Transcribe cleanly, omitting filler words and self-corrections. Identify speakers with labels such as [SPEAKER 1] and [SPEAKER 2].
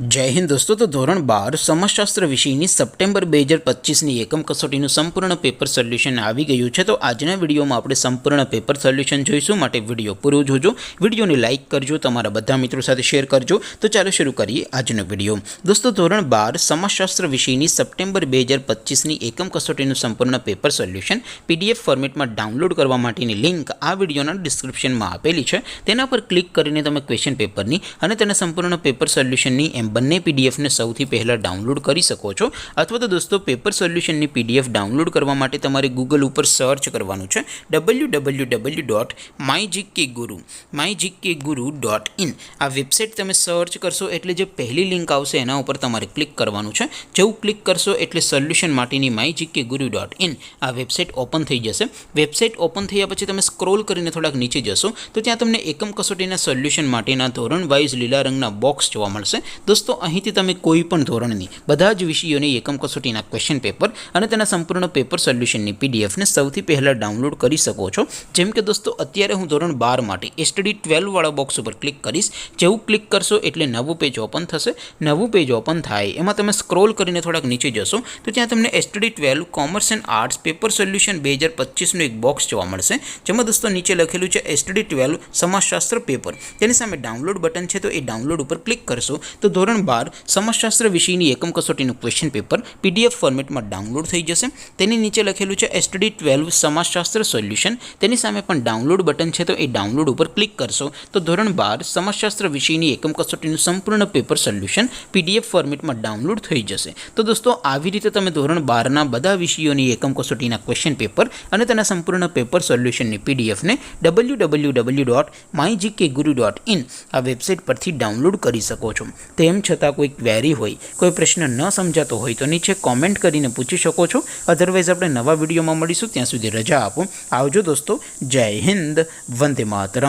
[SPEAKER 1] जय हिंद दोस्तों। तो धोरण 12 समाजशास्त्र विषयની સપ્ટેમ્બર 2025ની એકમ કસોટીનું સંપૂર્ણ પેપર સોલ્યુશન આવી ગયું છે। તો આજના વિડીયોમાં આપણે સંપૂર્ણ પેપર સોલ્યુશન જોઈશું, માટે વિડીયો પૂરો જોજો, વિડીયોને લાઇક કરજો, તમારા બધા મિત્રો સાથે શેર કરજો। તો ચાલો શરૂ કરીએ આજનો વિડીયો। દોસ્તો ધોરણ 12 સમાજશાસ્ત્ર વિષયની સપ્ટેમ્બર 2025ની એકમ કસોટીનું સંપૂર્ણ પેપર સોલ્યુશન પીડીએફ ફોર્મેટમાં ડાઉનલોડ કરવા માટેની લિંક આ વિડીયોના ડિસ્ક્રિપ્શનમાં આપેલી છે। તેના પર ક્લિક કરીને તમે ક્વેશ્ચન પેપરની અને તેના સંપૂર્ણ પેપર સોલ્યુશનની બંને પીડીએફને સૌથી પહેલાં ડાઉનલોડ કરી શકો છો। અથવા તો દોસ્તો પેપર સોલ્યુશનની પીડીએફ ડાઉનલોડ કરવા માટે તમારે ગૂગલ ઉપર સર્ચ કરવાનું છે www.mygkguru.in। આ વેબસાઇટ તમે સર્ચ કરશો એટલે જે પહેલી લિંક આવશે એના ઉપર તમારે ક્લિક કરવાનું છે। જેવું ક્લિક કરશો એટલે સોલ્યુશન માટેની mygkguru.in આ વેબસાઇટ ઓપન થઈ જશે। વેબસાઇટ ઓપન થયા પછી તમે સ્ક્રોલ કરીને થોડાક નીચે જશો તો ત્યાં તમને એકમ કસોટીના સોલ્યુશન માટેના ધોરણ વાઇઝ લીલા રંગના બોક્સ જોવા મળશે। दोस्तों અહીંથી તમે કોઈ પણ ધોરણની બધા જ વિષયોની એકમ કસોટીના ક્વેશ્ચન પેપર અને તેના સંપૂર્ણ પેપર સોલ્યુશનની પીડીએફને સૌથી પહેલાં ડાઉનલોડ કરી શકો છો। જેમ કે દોસ્તો અત્યારે હું ધોરણ 12 માટે એસટીડી 12 વાળા બોક્સ ઉપર ક્લિક કરીશ। જેવું ક્લિક કરશો એટલે નવું પેજ ઓપન થશે। નવું પેજ ઓપન થાય એમાં તમે સ્ક્રોલ કરીને થોડાક નીચે જશો તો ત્યાં તમને STD 12 commerce and arts paper solution 2025નું એક બોક્સ જોવા મળશે, જેમાં દોસ્તો નીચે લખેલું છે એસટીડી 12 સમાજશાસ્ત્ર પેપર। તેની સામે ડાઉનલોડ બટન છે, તો એ ડાઉનલોડ ઉપર ક્લિક કરશો તો ધોરણ 12 સમાજશાસ્ત્ર વિષયની એકમ કસોટીનું ક્વેશ્ચન પેપર પીડીએફ ફોર્મેટમાં ડાઉનલોડ થઈ જશે। તેની નીચે લખેલું છે એસટીડી 12 સમાજશાસ્ત્ર સોલ્યુશન, તેની સામે પણ ડાઉનલોડ બટન છે, તો એ ડાઉનલોડ ઉપર ક્લિક કરશો તો ધોરણ 12 સમાજશાસ્ત્ર વિષયની એકમ કસોટીનું સંપૂર્ણ પેપર સોલ્યુશન પીડીએફ ફોર્મેટમાં ડાઉનલોડ થઈ જશે। તો દોસ્તો આવી રીતે તમે ધોરણ 12ના બધા વિષયોની એકમ કસોટીના ક્વેશ્ચન પેપર અને તેના સંપૂર્ણ પેપર સોલ્યુશનની પીડીએફને www.mygkguru.in આ વેબસાઇટ પરથી ડાઉનલોડ કરી શકો છો। તેમ છતાં કોઈ ક્વેરી હોય, કોઈ પ્રશ્ન ન સમજાતો હોય તો નીચે કોમેન્ટ કરીને પૂછી શકો છો। અધરવાઇઝ આપણે નવા વિડીયોમાં મળીશું, ત્યાં સુધી રજા આપો। આવજો દોસ્તો, જય હિન્દ, વંદે માતરમ।